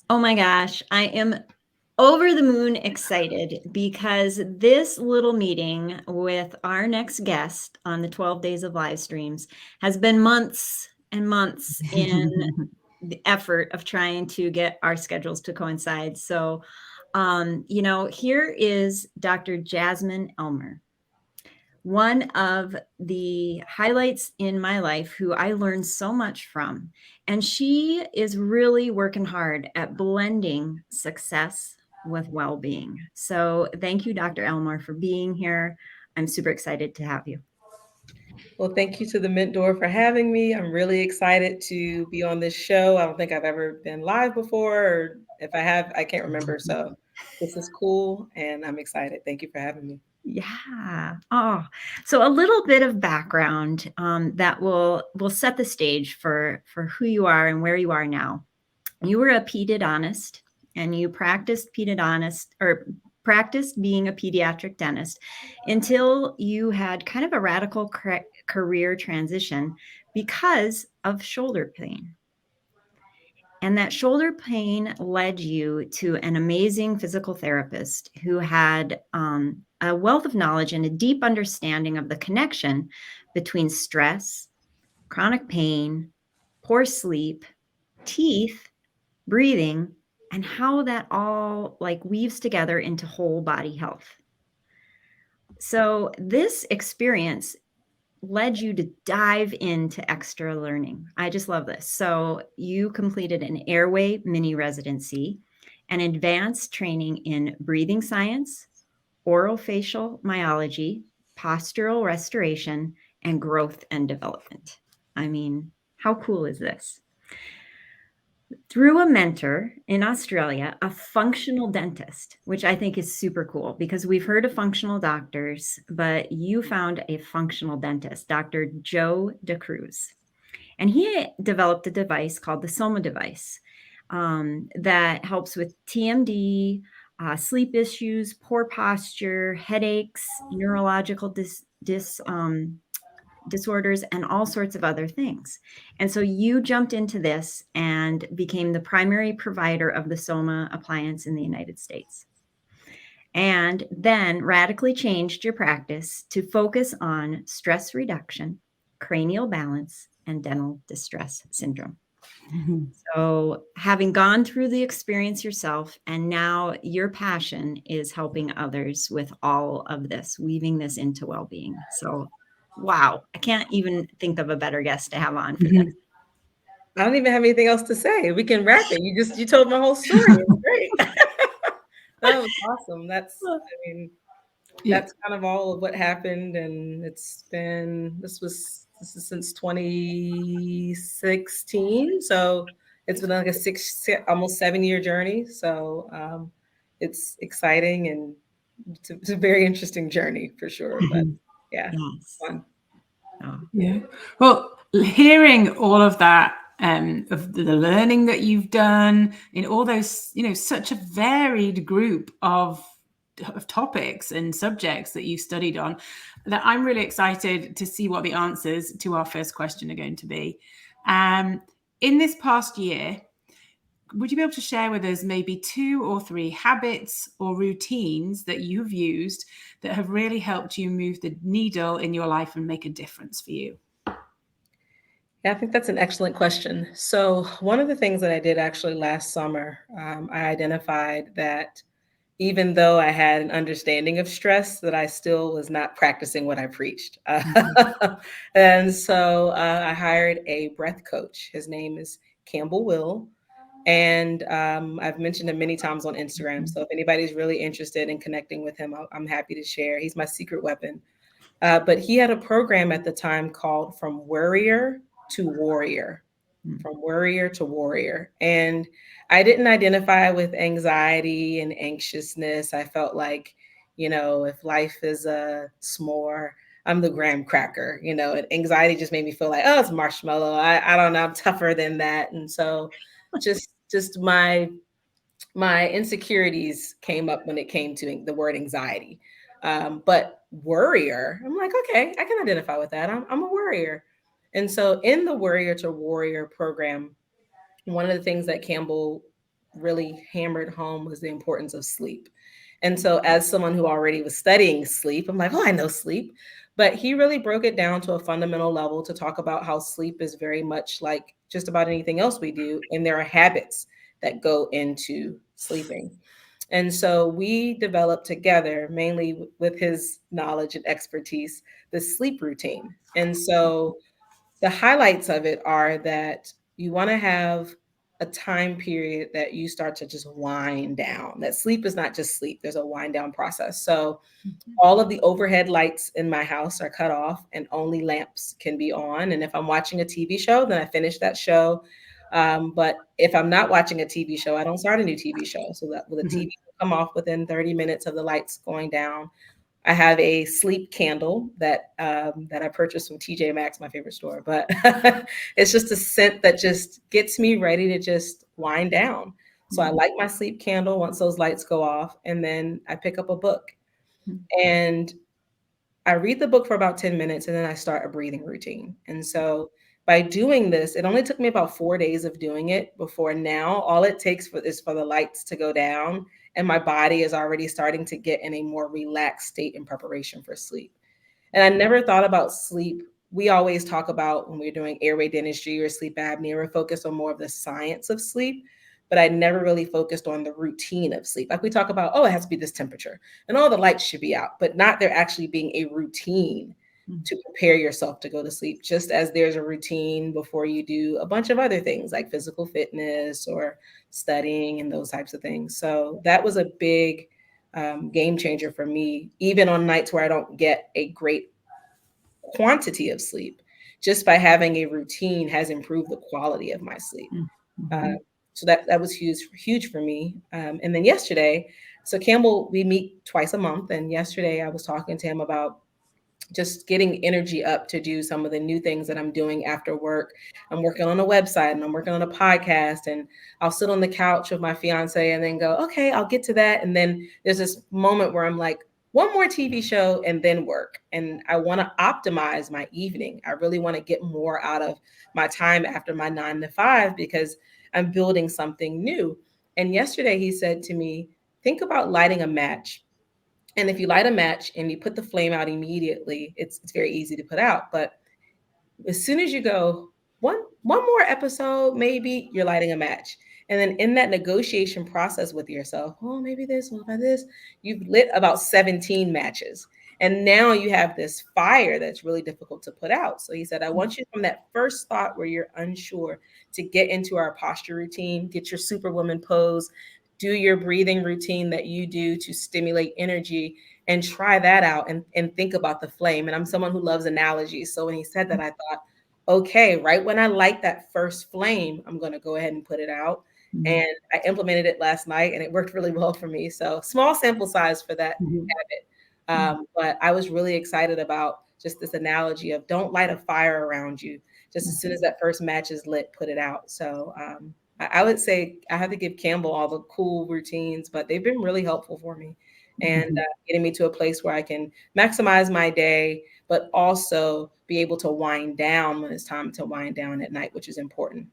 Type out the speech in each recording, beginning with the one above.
Oh my gosh, I am over the moon excited because this little meeting with our next guest on the 12 days of live streams has been months and months in the effort of trying to get our schedules to coincide. So, here is Dr. Jasmine Elmore, one of the highlights in my life who I learned so much from. And she is really working hard at blending success with well being. So, thank you, Dr. Elmore, for being here. I'm super excited to have you. Well, thank you to the Mentor for having me. I'm really excited to be on this show. I don't think I've ever been live before, or if I have, I can't remember. So this is cool, and I'm excited. Thank you for having me. Yeah. Oh, so a little bit of background that will set the stage for who you are and where you are now. You were a pedodontist and you practiced being a pediatric dentist until you had kind of a radical career transition because of shoulder pain. And that shoulder pain led you to an amazing physical therapist who had a wealth of knowledge and a deep understanding of the connection between stress, chronic pain, poor sleep, teeth, breathing, and how that all like weaves together into whole body health. So this experience led you to dive into extra learning. I just love this. So you completed an airway mini residency, an advanced training in breathing science, orofacial myology, postural restoration, and growth and development. I mean, how cool is this? Through a mentor in Australia, a functional dentist, which I think is super cool because we've heard of functional doctors, but you found a functional dentist, Dr. Joe DeCruz. And he developed a device called the Soma device that helps with TMD, sleep issues, poor posture, headaches, neurological disorders, and all sorts of other things. And so you jumped into this and became the primary provider of the Soma appliance in the United States. And then radically changed your practice to focus on stress reduction, cranial balance, and dental distress syndrome. So, having gone through the experience yourself, and now your passion is helping others with all of this, weaving this into well being. So, wow, I can't even think of a better guest to have on for this. I don't even have anything else to say. We can wrap it. You told my whole story. It was great. That was awesome. I mean, Yeah. that's kind of all of what happened, and this is since 2016, so it's been like a almost 7 year journey. So it's exciting, and it's a very interesting journey for sure. But yeah, Yes. fun. Oh, Yeah. Well, hearing all of that, of the learning that you've done in all those, such a varied group of topics and subjects that you studied on, that I'm really excited to see what the answers to our first question are going to be. In this past year, would you be able to share with us maybe 2 or 3 habits or routines that you've used that have really helped you move the needle in your life and make a difference for you? Yeah, I think that's an excellent question. So, one of the things that I did actually last summer, I identified that even though I had an understanding of stress, that I still was not practicing what I preached. And so I hired a breath coach. His name is Campbell Will. And I've mentioned him many times on Instagram. So if anybody's really interested in connecting with him, I'm happy to share. He's my secret weapon. But he had a program at the time called From Worrier to Warrior. mm, From worrier to warrior. And I didn't identify with anxiety and anxiousness. I felt like, if life is a s'more, I'm the graham cracker, and anxiety just made me feel like, oh, it's marshmallow. I don't know, I'm tougher than that. And so just my insecurities came up when it came to the word anxiety. But worrier, I'm like, okay, I can identify with that. I'm a worrier. And so in the Worrier to Warrior program, one of the things that Campbell really hammered home was the importance of sleep. And so, as someone who already was studying sleep, I'm like, oh, I know sleep. But he really broke it down to a fundamental level to talk about how sleep is very much like just about anything else we do. And there are habits that go into sleeping. And so we developed together, mainly with his knowledge and expertise, the sleep routine. And so the highlights of it are that you want to have a time period that you start to just wind down. That sleep is not just sleep, there's a wind down process. So all of the overhead lights in my house are cut off and only lamps can be on. And if I'm watching a TV show, then I finish that show. But if I'm not watching a TV show, I don't start a new TV show. So that the TV will come off within 30 minutes of the lights going down. I have a sleep candle that I purchased from TJ Maxx, my favorite store. But it's just a scent that just gets me ready to just wind down. So I light my sleep candle once those lights go off, and then I pick up a book. And I read the book for about 10 minutes, and then I start a breathing routine. And so by doing this, it only took me about 4 days of doing it before now. All it takes is for the lights to go down, and my body is already starting to get in a more relaxed state in preparation for sleep. And I never thought about sleep. We always talk about when we're doing airway dentistry or sleep apnea, we're focused on more of the science of sleep, but I never really focused on the routine of sleep. Like we talk about, oh, it has to be this temperature and all the lights should be out, but not there actually being a routine to prepare yourself to go to sleep, just as there's a routine before you do a bunch of other things like physical fitness or studying and those types of things. So that was a big game changer for me, even on nights where I don't get a great quantity of sleep. Just by having a routine has improved the quality of my sleep. So that was huge for me. And then yesterday, so Campbell, we meet twice a month. And yesterday I was talking to him about just getting energy up to do some of the new things that I'm doing after work. I'm working on a website and I'm working on a podcast, and I'll sit on the couch with my fiance and then go, okay, I'll get to that. And then there's this moment where I'm like, one more TV show and then work. And I want to optimize my evening. I really want to get more out of my time after my 9 to 5 because I'm building something new. And yesterday he said to me, think about lighting a match. And if you light a match and you put the flame out immediately, it's very easy to put out. But as soon as you go, one more episode, maybe you're lighting a match. And then in that negotiation process with yourself, oh, maybe this, what about this? You've lit about 17 matches. And now you have this fire that's really difficult to put out. So he said, I want you from that first thought where you're unsure to get into our posture routine, get your superwoman pose, do your breathing routine that you do to stimulate energy, and try that out and think about the flame. And I'm someone who loves analogies. So when he said that, I thought, okay, right when I light that first flame, I'm going to go ahead and put it out. And I implemented it last night and it worked really well for me. So small sample size for that habit. But I was really excited about just this analogy of don't light a fire around you. Just as soon as that first match is lit, put it out. So I would say I have to give Campbell all the cool routines, but they've been really helpful for me and getting me to a place where I can maximize my day, but also be able to wind down when it's time to wind down at night, which is important.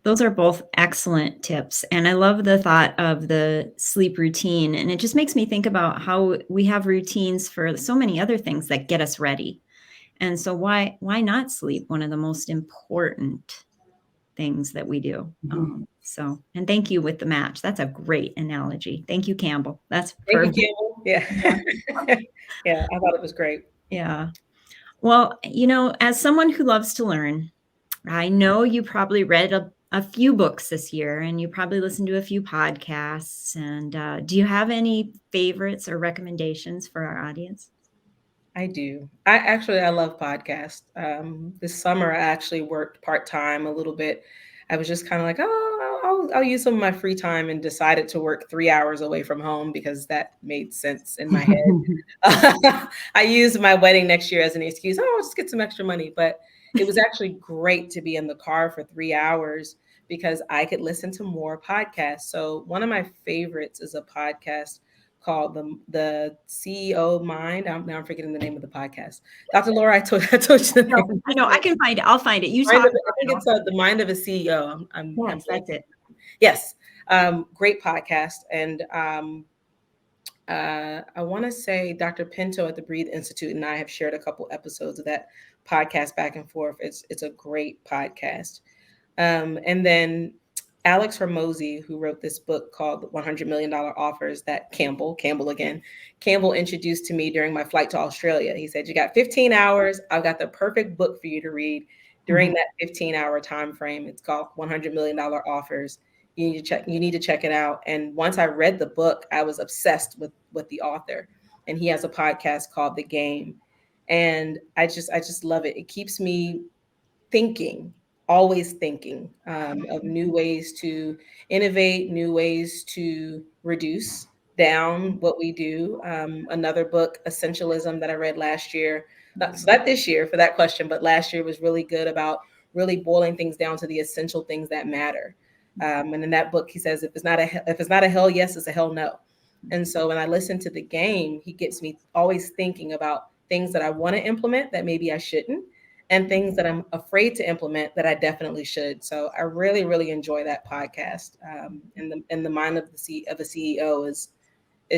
Those are both excellent tips. And I love the thought of the sleep routine. And it just makes me think about how we have routines for so many other things that get us ready. And so why not sleep? One of the most important things that we do. And thank you with the match. That's a great analogy. Thank you, Campbell. That's perfect. Thank you, Campbell. Yeah. Yeah, I thought it was great. Yeah. Well, as someone who loves to learn, I know you probably read a few books this year and you probably listened to a few podcasts. And do you have any favorites or recommendations for our audience? I do. I love podcasts. This summer, I actually worked part-time a little bit. I was just kind of like, oh, I'll use some of my free time, and decided to work 3 hours away from home because that made sense in my head. I used my wedding next year as an excuse. Oh, I'll just get some extra money. But it was actually great to be in the car for 3 hours because I could listen to more podcasts. So one of my favorites is a podcast called the CEO Mind. Now I'm forgetting the name of the podcast. Dr. Laura, I told you the name. I know. I can find it. I'll find it. You talk. I think it's The Mind of a CEO. Yes, that's it. Yes. Great podcast. And I want to say Dr. Pinto at the Breathe Institute and I have shared a couple episodes of that podcast back and forth. It's a great podcast. And then Alex Hormozy, who wrote this book called $100 Million Offers that Campbell introduced to me during my flight to Australia. He said, you got 15 hours. I've got the perfect book for you to read during that 15-hour time frame. It's called $100 Million Offers. You need to check it out. And once I read the book, I was obsessed with the author. And he has a podcast called The Game. And I just love it. It keeps me thinking, always thinking of new ways to innovate, new ways to reduce down what we do. Another book, Essentialism, that I read last year, not this year for that question, but last year was really good about really boiling things down to the essential things that matter. And in that book, he says, if it's not a hell yes, it's a hell no. And so when I listen to The Game, he gets me always thinking about things that I want to implement that maybe I shouldn't, and things that I'm afraid to implement that I definitely should. So I really, really enjoy that podcast. And the Mind of the CEO is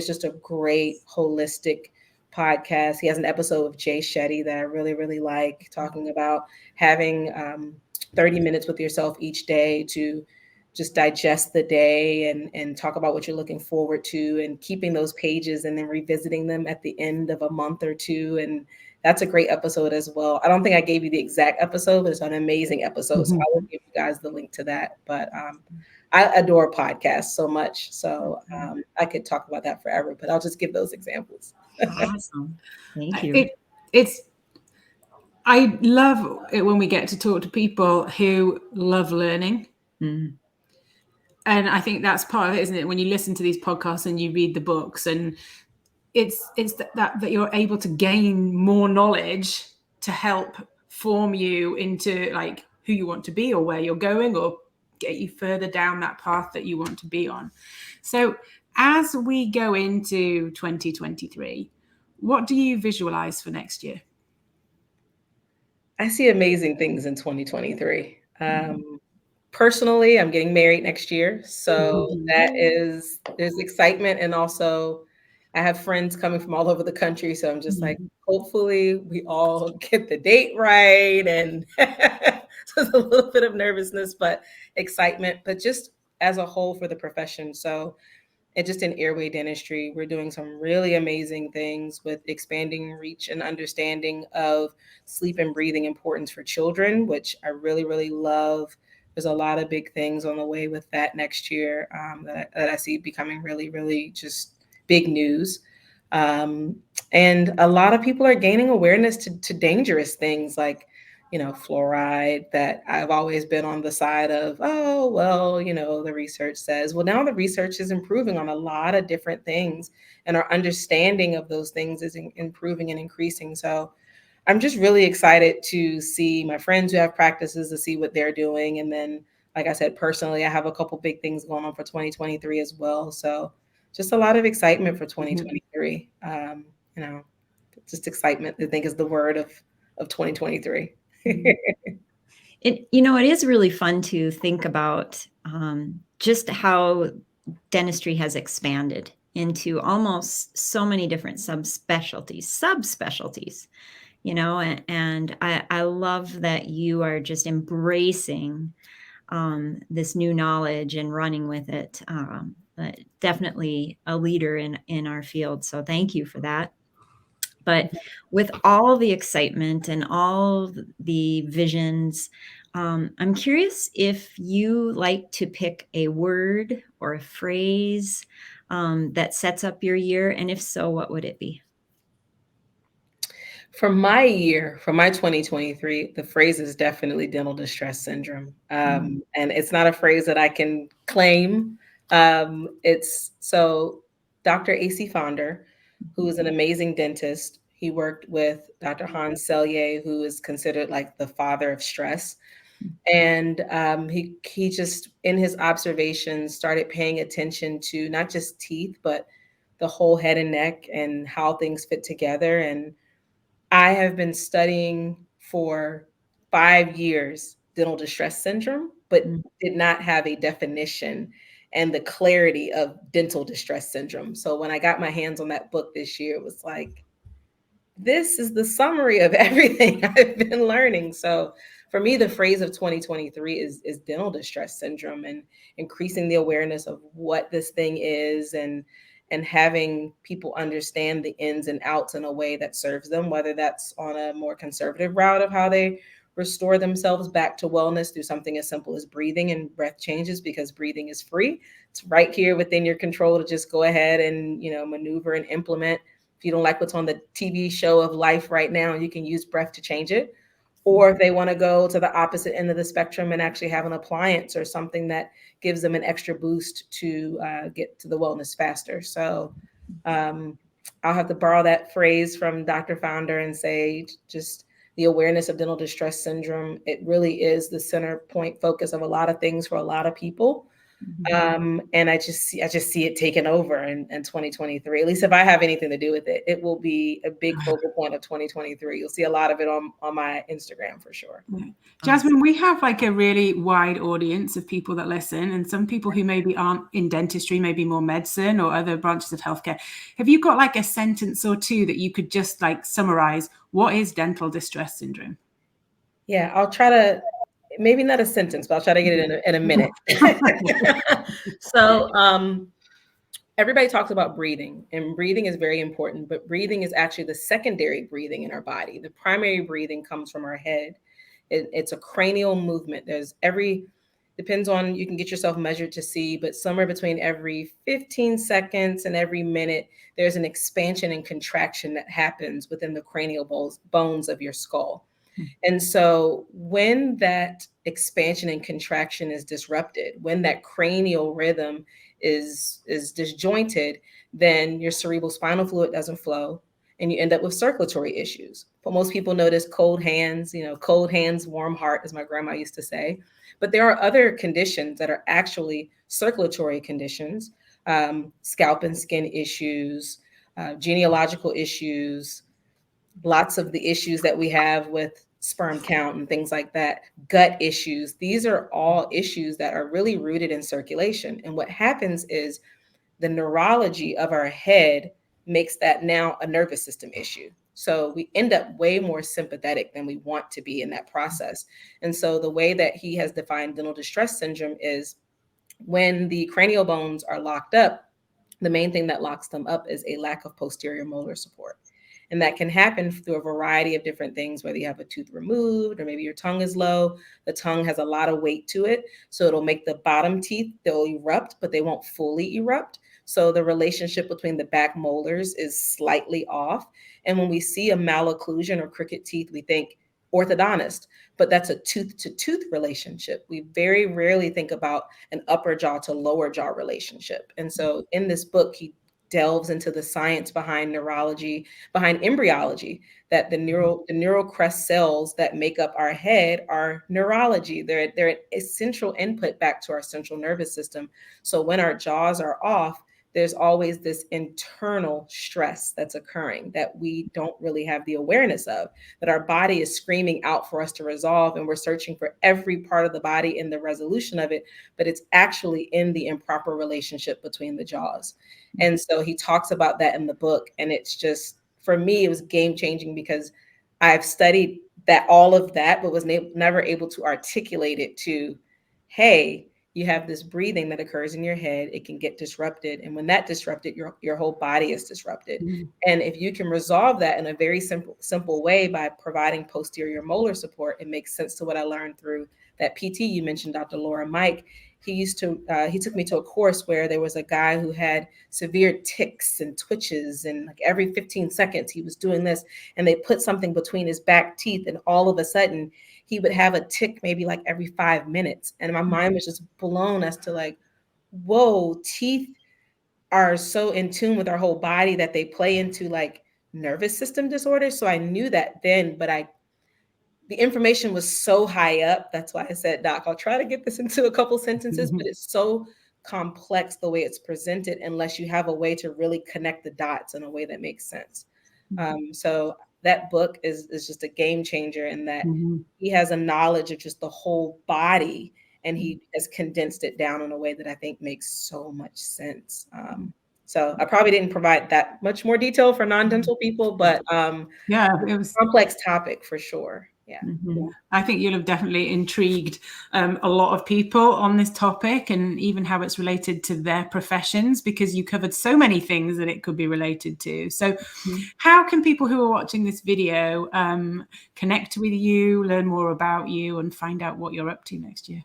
just a great holistic podcast. He has an episode with Jay Shetty that I really, really like, talking about having 30 minutes with yourself each day to just digest the day and talk about what you're looking forward to, and keeping those pages and then revisiting them at the end of a month or two. And that's a great episode as well. I don't think I gave you the exact episode, but it's an amazing episode. So I will give you guys the link to that. But I adore podcasts so much. So I could talk about that forever, but I'll just give those examples. Awesome. Thank you. I love it when we get to talk to people who love learning. Mm. And I think that's part of it, isn't it? When you listen to these podcasts and you read the books, and it's that you're able to gain more knowledge to help form you into like who you want to be or where you're going, or get you further down that path that you want to be on. So as we go into 2023, what do you visualize for next year? I see amazing things in 2023. Personally, I'm getting married next year. So there's excitement. And also I have friends coming from all over the country. So I'm just like, hopefully we all get the date right. And so there's a little bit of nervousness, but excitement, but just as a whole for the profession. So and just in airway dentistry, we're doing some really amazing things with expanding reach and understanding of sleep and breathing importance for children, which I really, really love. There's a lot of big things on the way with that next year that I see becoming really, really just big news. And a lot of people are gaining awareness to dangerous things like, fluoride, that I've always been on the side of, oh, well, the research says, well, now the research is improving on a lot of different things, and our understanding of those things is improving and increasing. So I'm just really excited to see my friends who have practices, to see what they're doing. And then, like I said, personally, I have a couple big things going on for 2023 as well. So just a lot of excitement for 2023. Just excitement, I think, is the word of 2023. It is really fun to think about just how dentistry has expanded into almost so many different subspecialties, and I love that you are just embracing this new knowledge and running with it. Definitely a leader in our field. So thank you for that. But with all the excitement and all the visions, I'm curious if you like to pick a word or a phrase that sets up your year. And if so, what would it be? For my 2023, the phrase is definitely dental distress syndrome. And it's not a phrase that I can claim. It's so Dr. A.C. Fonder, who is an amazing dentist. He worked with Dr. Hans Selye, who is considered like the father of stress. And he just, in his observations, started paying attention to not just teeth, but the whole head and neck and how things fit together. And I have been studying for 5 years dental distress syndrome, but did not have a definition and the clarity of dental distress syndrome. So when I got my hands on that book this year, it was like, this is the summary of everything I've been learning. So for me, the phrase of 2023 is dental distress syndrome, and increasing the awareness of what this thing is, and having people understand the ins and outs in a way that serves them, whether that's on a more conservative route of how they restore themselves back to wellness through something as simple as breathing and breath changes, because breathing is free. It's right here within your control to just go ahead and, maneuver and implement. If you don't like what's on the TV show of life right now, you can use breath to change it. Or if they want to go to the opposite end of the spectrum and actually have an appliance or something that gives them an extra boost to get to the wellness faster. So I'll have to borrow that phrase from Dr. Founder and say, just the awareness of dental distress syndrome. It really is the center point focus of a lot of things for a lot of people. And I just see it taking over in 2023. At least if I have anything to do with it, it will be a big focal point of 2023. You'll see a lot of it on my Instagram for sure. Yeah. Jasmine, we have like a really wide audience of people that listen, and some people who maybe aren't in dentistry, maybe more medicine or other branches of healthcare. Have you got like a sentence or two that you could just like summarize? What is dental distress syndrome? Yeah, I'll try to, maybe not a sentence, but I'll try to get it in a minute. So everybody talks about breathing, and breathing is very important, but breathing is actually the secondary breathing in our body. The primary breathing comes from our head. It's a cranial movement. Depends on, you can get yourself measured to see, but somewhere between every 15 seconds and every minute, there's an expansion and contraction that happens within the cranial bones of your skull. And so when that expansion and contraction is disrupted, when that cranial rhythm is disjointed, then your cerebral spinal fluid doesn't flow and you end up with circulatory issues. But most people notice cold hands, cold hands, warm heart, as my grandma used to say. But there are other conditions that are actually circulatory conditions, scalp and skin issues, genealogical issues, lots of the issues that we have with sperm count and things like that, gut issues. These are all issues that are really rooted in circulation. And what happens is the neurology of our head makes that now a nervous system issue. So we end up way more sympathetic than we want to be in that process. And so the way that he has defined dental distress syndrome is when the cranial bones are locked up, the main thing that locks them up is a lack of posterior molar support. And that can happen through a variety of different things, whether you have a tooth removed or maybe your tongue is low. The tongue has a lot of weight to it. So it'll make the bottom teeth, they'll erupt, but they won't fully erupt. So the relationship between the back molars is slightly off. And when we see a malocclusion or crooked teeth, we think orthodontist, but that's a tooth to tooth relationship. We very rarely think about an upper jaw to lower jaw relationship. And so in this book, he delves into the science behind neurology, behind embryology, that the neural crest cells that make up our head are neurology. They're an essential input back to our central nervous system. So when our jaws are off, there's always this internal stress that's occurring that we don't really have the awareness of, that our body is screaming out for us to resolve, and we're searching for every part of the body in the resolution of it, but it's actually in the improper relationship between the jaws. And so he talks about that in the book. And it's just, for me, it was game changing because I've studied that, all of that, but was never able to articulate it to, hey, you have this breathing that occurs in your head. It can get disrupted. And when that disrupted, your whole body is disrupted. And if you can resolve that in a very simple way by providing posterior molar support, it makes sense to what I learned through that PT you mentioned, Dr. Laura Mike. He took me to a course where there was a guy who had severe tics and twitches, and like every 15 seconds he was doing this, and they put something between his back teeth, and all of a sudden he would have a tick maybe like every 5 minutes. And my mind was just blown as to like, whoa, teeth are so in tune with our whole body that they play into like nervous system disorders. So I knew that then, but the information was so high up. That's why I said, Doc, I'll try to get this into a couple sentences, but it's so complex the way it's presented unless you have a way to really connect the dots in a way that makes sense. So that book is just a game changer in that he has a knowledge of just the whole body, and he has condensed it down in a way that I think makes so much sense. So I probably didn't provide that much more detail for non-dental people, but yeah, it was a complex topic for sure. Yeah. Yeah. I think you'll have definitely intrigued a lot of people on this topic, and even how it's related to their professions, because you covered so many things that it could be related to. So how can people who are watching this video connect with you, learn more about you, and find out what you're up to next year?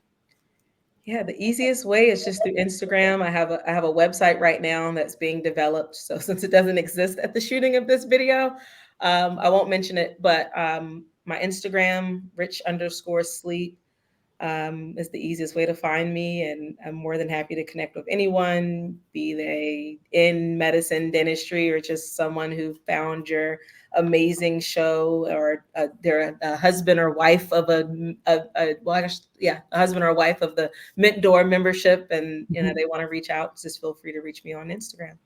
Yeah, the easiest way is just through Instagram. I have a website right now that's being developed. So since it doesn't exist at the shooting of this video, I won't mention it, but my Instagram, rich_sleep, is the easiest way to find me. And I'm more than happy to connect with anyone, be they in medicine, dentistry, or just someone who found your amazing show, or they're a husband or wife of a husband or wife of the Mint Door membership, and they want to reach out. Just feel free to reach me on Instagram.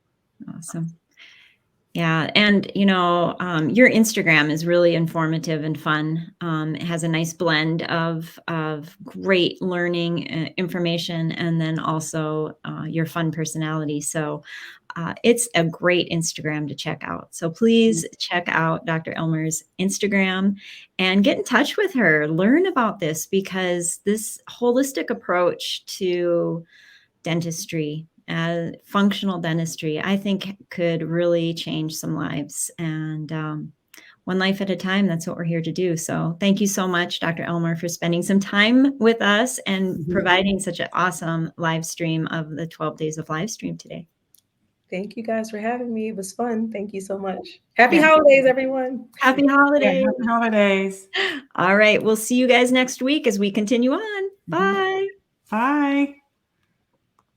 Awesome. Yeah. And, your Instagram is really informative and fun. It has a nice blend of great learning information, and then also your fun personality. So it's a great Instagram to check out. So please check out Dr. Elmore's Instagram and get in touch with her. Learn about this, because this holistic approach to dentistry, functional dentistry, I think could really change some lives. And one life at a time, that's what we're here to do. So thank you so much, Dr. Elmore, for spending some time with us and providing such an awesome live stream of the 12 days of live stream today. Thank you guys for having me. It was fun. Thank you so much. Happy holidays, everyone. Happy holidays. Yeah, happy holidays. All right. We'll see you guys next week as we continue on. Bye. Bye.